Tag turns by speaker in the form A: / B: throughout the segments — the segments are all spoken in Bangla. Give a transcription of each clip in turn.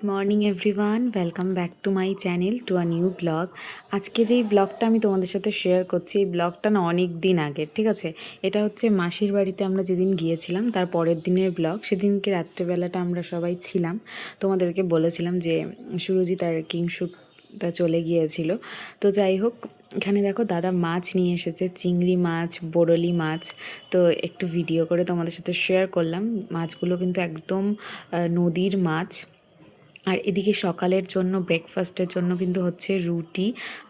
A: Morning everyone, welcome back to my channel to a new blog. আজকে যেই ব্লগটা আমি তোমাদের সাথে শেয়ার করছি, এই ব্লগটা না অনেক দিন আগের, ঠিক আছে। এটা হচ্ছে মাসির বাড়িতে আমরা যেদিন গিয়েছিলাম তার পরের দিনের ব্লগ। সেদিনকে রাত্রেবেলাটা আমরা সবাই ছিলাম, তোমাদেরকে বলেছিলাম যে সুরজিৎ আর কিংশুকটা চলে গিয়েছিল। তো যাই হোক, এখানে দেখো দাদা মাছ নিয়ে এসেছে, চিংড়ি মাছ, বোরলি মাছ। তো একটু ভিডিও করে তোমাদের সাথে শেয়ার করলাম। মাছগুলো কিন্তু একদম নদীর মাছ। আর এদিকে সকালের জন্য ব্রেকফাস্টের জন্য কিন্তু হচ্ছে রুটি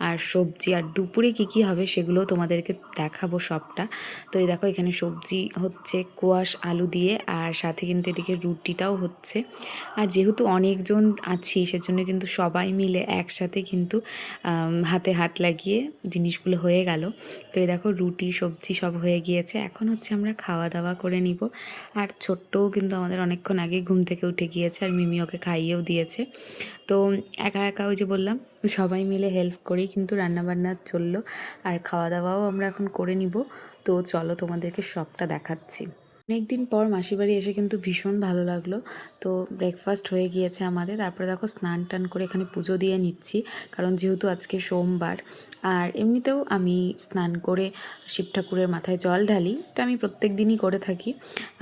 A: আর সবজি, আর দুপুরে কি হবে সেগুলো তোমাদেরকে দেখাবো সবটা। তো এই দেখো এখানে সবজি হচ্ছে কোয়াশ আলু দিয়ে, আর সাথে কিন্তু এদিকে রুটিটাও হচ্ছে। আর যেহেতু অনেকজন আছি সেজন্য কিন্তু সবাই মিলে একসাথে কিন্তু হাতে হাত লাগিয়ে জিনিসগুলো হয়ে গেল। তো এই দেখো রুটি সবজি সব হয়ে গিয়েছে, এখন হচ্ছে আমরা খাওয়া দাওয়া করে নিব। আর ছোট্টও কিন্তু আমাদের অনেকক্ষণ আগে ঘুম থেকে উঠে গিয়েছে, আর মিমি ওকে খাইয়েও দিয়েছে। তো একা একা ওই যে বললাম সবাই মিলে হেল্প করেই কিন্তু রান্নাবান্না চললো, আর খাওয়া দাওয়াও আমরা এখন করে নিব। তো চলো তোমাদেরকে সবটা দেখাচ্ছি। অনেক দিন পর মাসির বাড়ি এসে কিন্তু ভীষণ ভালো লাগলো। তো ব্রেকফাস্ট হয়ে গিয়েছে আমাদের, তারপরে দেখো স্নান টান করে এখানে পুজো দিয়ে নিচ্ছি, কারণ যেহেতু আজকে সোমবার। আর এমনিতেও আমি স্নান করে শিব ঠাকুরের মাথায় জল ঢালি, এটা আমি প্রত্যেক দিনই করে থাকি।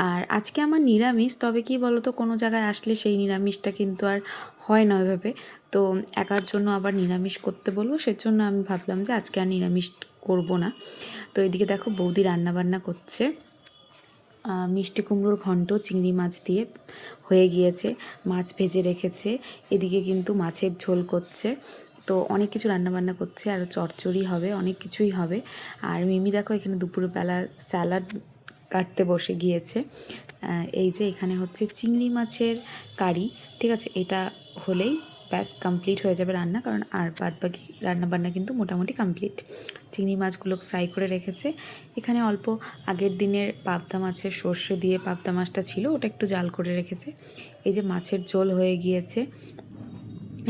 A: আর আজকে আমার নিরামিষ, তবে কি বলতো কোনো জায়গায় আসলে সেই নিরামিষটা কিন্তু আর হয় না ওইভাবে। তো একার জন্য আবার নিরামিষ করতে বলবো, সেজন্য আমি ভাবলাম যে আজকে আর নিরামিষ করব না। তো এদিকে দেখো বৌদি রান্নাবান্না করছে। মিষ্টি কুমড়োর ঘন্ট চিংড়ি মাছ দিয়ে হয়ে গিয়েছে, মাছ ভেজে রেখেছে। এদিকে কিন্তু মাছের ঝোল করছে। তো অনেক কিছু রান্নাবান্না করছে, আর চচ্চড়ি হবে, অনেক কিছুই হবে। আর মিমি দেখো এখানে দুপুরবেলা স্যালাড কাটতে বসে গিয়েছে। এই যে এখানে হচ্ছে চিংড়ি মাছের কারি, ঠিক আছে। এটা হলেই ব্যাস কমপ্লিট হয়ে যাবে রান্না, কারণ আর বাদ বাকি রান্নাবান্না কিন্তু মোটামুটি কমপ্লিট। চিংড়ি মাছগুলো ফ্রাই করে রেখেছে। এখানে অল্প আগের দিনের পাবদা মাছের সর্ষে দিয়ে পাবদা মাছটা ছিল, ওটা একটু জাল করে রেখেছে। এই যে মাছের ঝোল হয়ে গিয়েছে,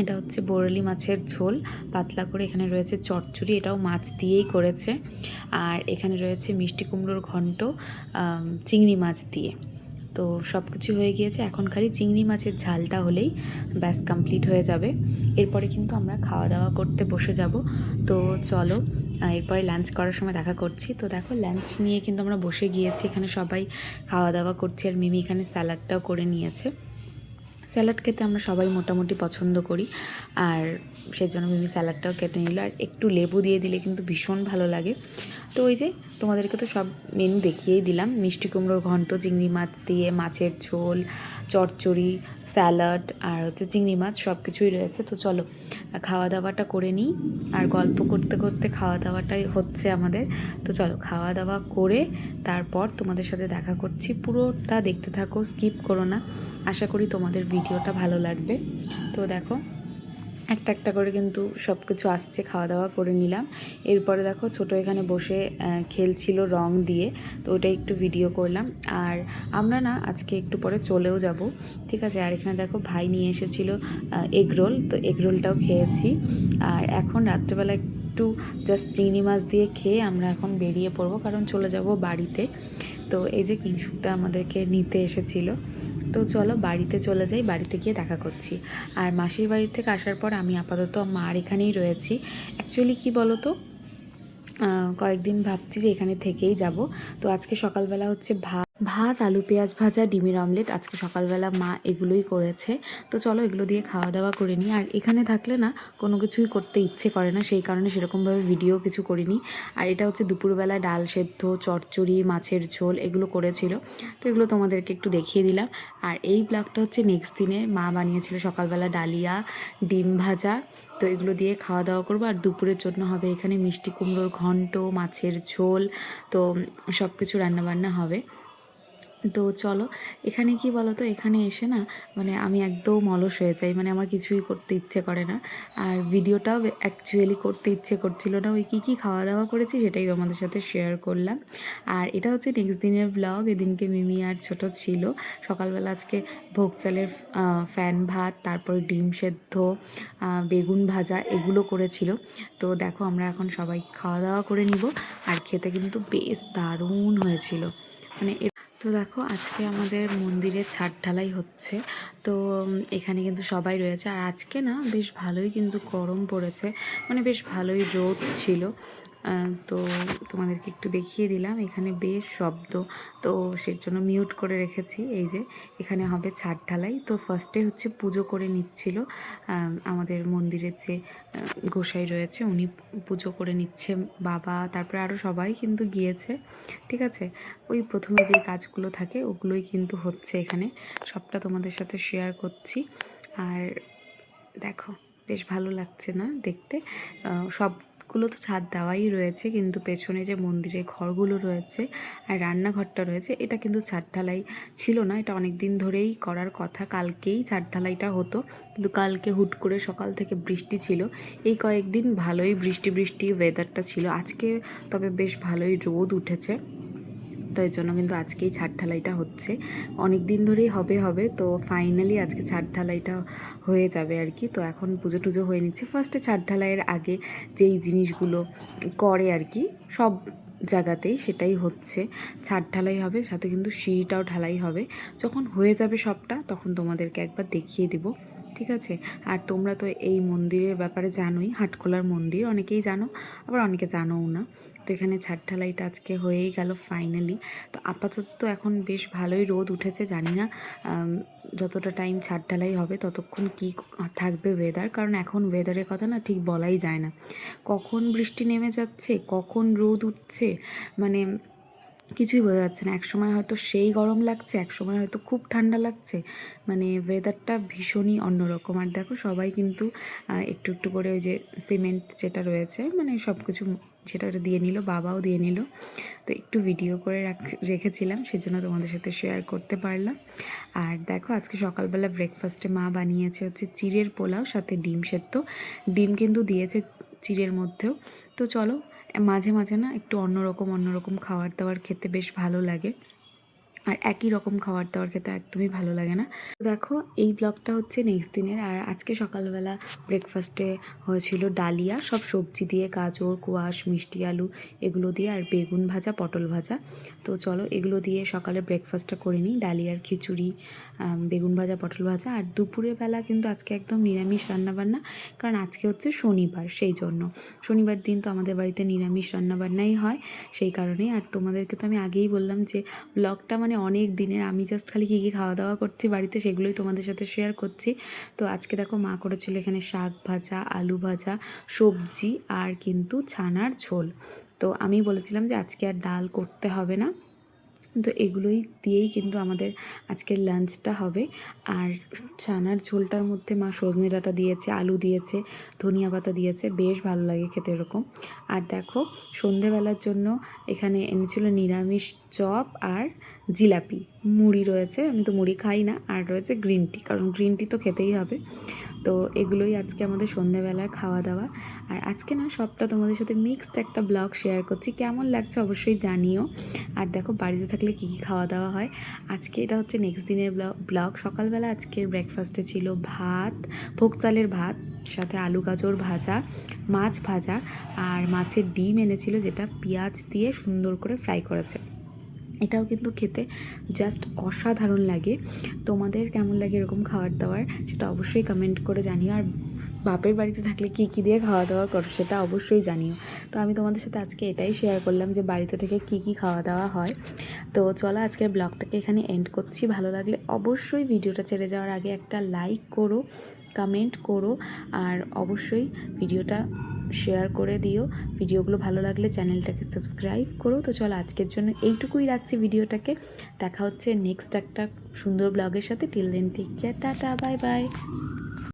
A: এটা হচ্ছে বোরলি মাছের ঝোল পাতলা করে। এখানে রয়েছে চচ্চড়ি, এটাও মাছ দিয়েই করেছে। আর এখানে রয়েছে মিষ্টি কুমড়োর ঘন্ট চিংড়ি মাছ দিয়ে। তো সব কিছু হয়ে গিয়েছে, এখন খালি চিংড়ি মাছের ঝালটা হলেই ব্যাস কমপ্লিট হয়ে যাবে। এরপরে কিন্তু আমরা খাওয়া দাওয়া করতে বসে যাব। তো চলো এরপরে লাঞ্চ করার সময় দেখা করছি। তো দেখো লাঞ্চ নিয়ে কিন্তু আমরা বসে গিয়েছি, এখানে সবাই খাওয়া দাওয়া করছি, আর মিমি এখানে স্যালাডটাও করে নিয়েছে। স্যালাড খেতে আমরা সবাই মোটামুটি পছন্দ করি, আর সেজন্য মিমি স্যালাডটাও কেটে নিল। আর একটু লেবু দিয়ে দিলে কিন্তু ভীষণ ভালো লাগে। তো ওই যে তোমাদেরকে তো সব মেনু দেখিয়েই দিলাম, মিষ্টি কুমড়োর ঘন্ট চিংড়ি মাছ দিয়ে, মাছের ঝোল, চচ্চড়ি, স্যালাড, আর হচ্ছে চিংড়ি মাছ, সব কিছুই রয়েছে। তো চলো খাওয়া দাওয়াটা করে নিই, আর গল্প করতে করতে খাওয়া দাওয়াটাই হচ্ছে আমাদের। তো চলো খাওয়া দাওয়া করে তারপর তোমাদের সাথে দেখা করছি। পুরোটা দেখতে থাকো, স্কিপ করো না, আশা করি তোমাদের ভিডিওটা ভালো লাগবে। তো দেখো একটা একটা করে কিন্তু সব কিছু আসছে, খাওয়া দাওয়া করে নিলাম। এরপরে দেখো ছোটো এখানে বসে খেলছিল রং দিয়ে, তো ওটাই একটু ভিডিও করলাম। আর আমরা না আজকে একটু পরে চলেও যাব, ঠিক আছে। আর এখানে দেখো ভাই নিয়ে এসেছিল এগরোল, তো এগরোলটাও খেয়েছি। আর এখন রাত্রেবেলা একটু জাস্ট চিংড়ি মাছ দিয়ে খেয়ে আমরা এখন বেরিয়ে পড়বো, কারণ চলে যাব বাড়িতে। তো এই যে কিংশুকদা আমাদেরকে নিতে এসেছিল। তো চলো বাড়িতে চলে যাই, বাড়িতে গিয়ে দেখা করছি। আর মাসির বাড়ি থেকে আসার পর আমি আপাতত মার এখানেই রয়েছি। অ্যাকচুয়ালি কি বলো তো, কয়েকদিন ভাবছি যে এখানে থেকেই যাব। তো আজকে সকালবেলা হচ্ছে ভাত আলু পেঁয়াজ ভাজা ডিমের অমলেট, আজকে সকালবেলা মা এগুলোই করেছে। তো চলো এগুলো দিয়ে খাওয়া দাওয়া করে নিই। আর এখানে থাকলে না কোনো কিছুই করতে ইচ্ছে করে না, সেই কারণে সেরকমভাবে ভিডিও কিছু করিনি। আর এটা হচ্ছে দুপুরবেলা ডাল সেদ্ধ, চচ্চড়ি, মাছের ঝোল এগুলো করেছিল, তো এগুলো তোমাদেরকে একটু দেখিয়ে দিলাম। আর এই ব্লগটা হচ্ছে নেক্সট দিনে, মা বানিয়েছিল সকালবেলা ডালিয়া, ডিম ভাজা। তো এগুলো দিয়ে খাওয়া দাওয়া করবো। আর দুপুরের জন্য হবে এখানে মিষ্টি কুমড়োর ঘন্ট, মাছের ঝোল, তো সব কিছু রান্নাবান্না হবে। তো চলো, এখানে কি বলো তো, এখানে এসে না মানে আমি একদম অলস হয়ে যাই, মানে আমার কিছুই করতে ইচ্ছে করে না। আর ভিডিওটাও অ্যাকচুয়ালি করতে ইচ্ছে করছিল না। ওই কী খাওয়া দাওয়া করেছি সেটাই তোমাদের সাথে শেয়ার করলাম। আর এটা হচ্ছে নেক্সট দিনের ব্লগ। এদিনকে মিমি আর ছোট ছিল। সকালবেলা আজকে ভোগ চালের ফ্যান ভাত, তারপর ডিম সেদ্ধ, বেগুন ভাজা এগুলো করেছিল। তো দেখো আমরা এখন সবাই খাওয়া দাওয়া করে নিব, আর খেতে কিন্তু বেশ দারুণ হয়েছিল। মানে তো দেখো আজকে আমাদের মন্দিরে ছাদ ঢালাই হচ্ছে। তো এখানে কিন্তু সবাই রয়েছে। আর আজকে না বেশ ভালোই কিন্তু গরম পড়েছে, মানে বেশ ভালোই রোদ ছিল। তো তোমাদেরকে একটু দেখিয়ে দিলাম, এখানে বেশ শব্দ, তো সেই জন্য মিউট করে রেখেছি। এই যে এখানে হবে ছাদ ঢালাই। তো ফার্স্টে হচ্ছে পুজো করে নিচ্ছিল আমাদের মন্দিরের যে গোসাই রয়েছে, উনি পুজো করে নিচ্ছে, বাবা তারপরে আরও সবাই কিন্তু গিয়েছে। ঠিক আছে, ওই প্রথমে যে কাজগুলো থাকে ওগুলোই কিন্তু হচ্ছে এখানে, সবটা তোমাদের সাথে শেয়ার করছি। আর দেখো বেশ ভালো লাগছে না দেখতে? সবগুলো তো ছাদ দেওয়াই রয়েছে, কিন্তু পেছনে যে মন্দিরের ঘরগুলো রয়েছে আর রান্নাঘরটা রয়েছে, এটা কিন্তু ছাদ ঢালাই ছিল না। এটা অনেক দিন ধরেই করার কথা, কালকেই ছাদ ঢালাইটা হতো, কিন্তু কালকে হুট করে সকাল থেকে বৃষ্টি ছিল। এই কয়েকদিন ভালোই বৃষ্টি বৃষ্টি ওয়েদারটা ছিল, আজকে তবে বেশ ভালোই রোদ উঠেছে। তো এর জন্য কিন্তু আজকেই ছাদ ঢালাইটা হচ্ছে, অনেক দিন ধরেই হবে হবে, তো ফাইনালি আজকে ছাদ ঢালাইটা হয়ে যাবে আর কি। তো এখন পুজো টুজো হয়ে নিচ্ছে। ফার্স্টে ছাদ ঢালাইয়ের আগে যেই জিনিসগুলো করে আর কি সব জায়গাতেই, সেটাই হচ্ছে। ছাদ ঢালাই হবে, সাথে কিন্তু সিঁড়িটাও ঢালাই হবে। যখন হয়ে যাবে সবটা তখন তোমাদেরকে একবার দেখিয়ে দিব, ঠিক আছে? আর তোমরা তো এই মন্দিরের ব্যাপারে জানোই, হাটখোলার মন্দির অনেকেই জানো, আবার অনেকে জানোও না। তো এখানে ছাদ ঢালাইটা আজকে হয়েই গেল ফাইনালি। তো আপাতত তো এখন বেশ ভালোই রোদ উঠেছে, জানি না যতটা টাইম ছাদ ঢালাই হবে ততক্ষণ কি থাকবে ওয়েদার, কারণ এখন ওয়েদারের কথা না ঠিক বলাই যায় না, কখন বৃষ্টি নেমে যাচ্ছে, কখন রোদ উঠছে, মানে কিছুই বোঝা যাচ্ছে না। একসময় হয়তো সেই গরম লাগছে, একসময় হয়তো খুব ঠান্ডা লাগছে, মানে ওয়েদারটা ভীষণই অন্যরকম। আর দেখো সবাই কিন্তু একটু একটু করে ওই যে সিমেন্ট যেটা রয়েছে, মানে সব কিছু সেটা দিয়ে নিল, বাবাও দিয়ে নিল। তো একটু ভিডিও করে রেখেছিলাম, সেজন্য তোমাদের সাথে শেয়ার করতে পারলাম। আর দেখো আজকে সকালবেলা ব্রেকফাস্টে মা বানিয়েছে হচ্ছে চিড়ের পোলাও, সাথে ডিম সেদ্ধ। ডিম কিন্তু দিয়েছে চিড়ের মধ্যেও। তো চলো, মাঝে মাঝে না একটু অন্যরকম খাবার দাবার খেতে বেশ ভালো লাগে, আর একই রকম খাবার দাবার খেতে একদমই ভালো লাগে না। তো দেখো এই ব্লগটা হচ্ছে নেক্সট দিনের। আর আজকে সকালবেলা ব্রেকফাস্টে হয়েছিল ডালিয়া, সব সবজি দিয়ে, গাজর, কোয়াশ, মিষ্টি আলু এগুলো দিয়ে, আর বেগুন ভাজা, পটল ভাজা। তো চলো এগুলো দিয়ে সকালে ব্রেকফাস্টটা করে নিই, ডালিয়ার খিচুড়ি, বেগুন ভাজা, পটল ভাজা। আর দুপুরের বেলা কিন্তু আজকে একদম নিরামিষ রান্নাবান্না, কারণ আজকে হচ্ছে শনিবার, সেই জন্য শনিবার দিন তো আমাদের বাড়িতে নিরামিষ রান্নাবান্নাই হয়, সেই কারণেই। আর তোমাদেরকে তো আমি আগেই বললাম যে ব্লগটা মানে অনেক দিনের, আমি জাস্ট খালি কী কী খাওয়া দাওয়া করছি বাড়িতে সেগুলোই তোমাদের সাথে শেয়ার করছি। তো আজকে দেখো মা করেছিল এখানে শাক ভাজা, আলু ভাজা, সবজি, আর কিন্তু ছানার ঝোল। তো আমি বলেছিলাম যে আজকে আর ডাল করতে হবে না, তো এগুলোই দিয়েই কিন্তু আমাদের আজকের লাঞ্চটা হবে। আর ছানার ঝোলটার মধ্যে মা সজনে ডাঁটা দিয়েছে, আলু দিয়েছে, ধনিয়া পাতা দিয়েছে, বেশ ভালো লাগে খেতে এরকম। আর দেখো সন্ধেবেলার জন্য এখানে এনেছিল নিরামিষ চপ আর জিলাপি, মুড়ি রয়েছে, আমি তো মুড়ি খাই না, আর রয়েছে গ্রিন টি, কারণ গ্রিন টি তো খেতেই হবে। তো এগুলোই আজকে আমাদের সন্ধ্যেবেলার খাওয়া দাওয়া। আর আজকে না সবটা তোমাদের সাথে মিক্সড একটা ব্লগ শেয়ার করছি, কেমন লাগছে অবশ্যই জানিও। আর দেখো বাড়িতে থাকলে কী কী খাওয়া দাওয়া হয়। আজকে এটা হচ্ছে নেক্সট দিনের ব্লগ। সকালবেলা আজকের ব্রেকফাস্টে ছিল ভাত, ভোগ চালের ভাত, সাথে আলু গাজর ভাজা, মাছ ভাজা, আর মাছের ডিম এনেছিল, যেটা পেঁয়াজ দিয়ে সুন্দর করে ফ্রাই করেছে। এটাও কিন্তু খেতে জাস্ট অসাধারণ লাগে। তোমাদের কেমন লাগে এরকম খাবার দাবার সেটা অবশ্যই কমেন্ট করে জানিও। আর বাপের বাড়িতে থাকলে কী কী দিয়ে খাওয়া দাওয়া করো সেটা অবশ্যই জানিও। তো আমি তোমাদের সাথে আজকে এটাই শেয়ার করলাম যে বাড়িতে থেকে কী কী খাওয়া দাওয়া হয়। তো চলো আজকের ব্লগটাকে এখানে এন্ড করছি। ভালো লাগলে অবশ্যই ভিডিওটা ছেড়ে যাওয়ার আগে একটা লাইক করো, কমেন্ট করো, আর অবশ্যই ভিডিওটা শেয়ার করে দিও। ভিডিওগুলো ভালো লাগলে চ্যানেলটাকে সাবস্ক্রাইব করো। তো চলো আজকের জন্য এইটুকুই রাখছি ভিডিওটাকে। দেখা হচ্ছে নেক্সট একটা সুন্দর ব্লগের সাথে। Till then take care, tata, bye by.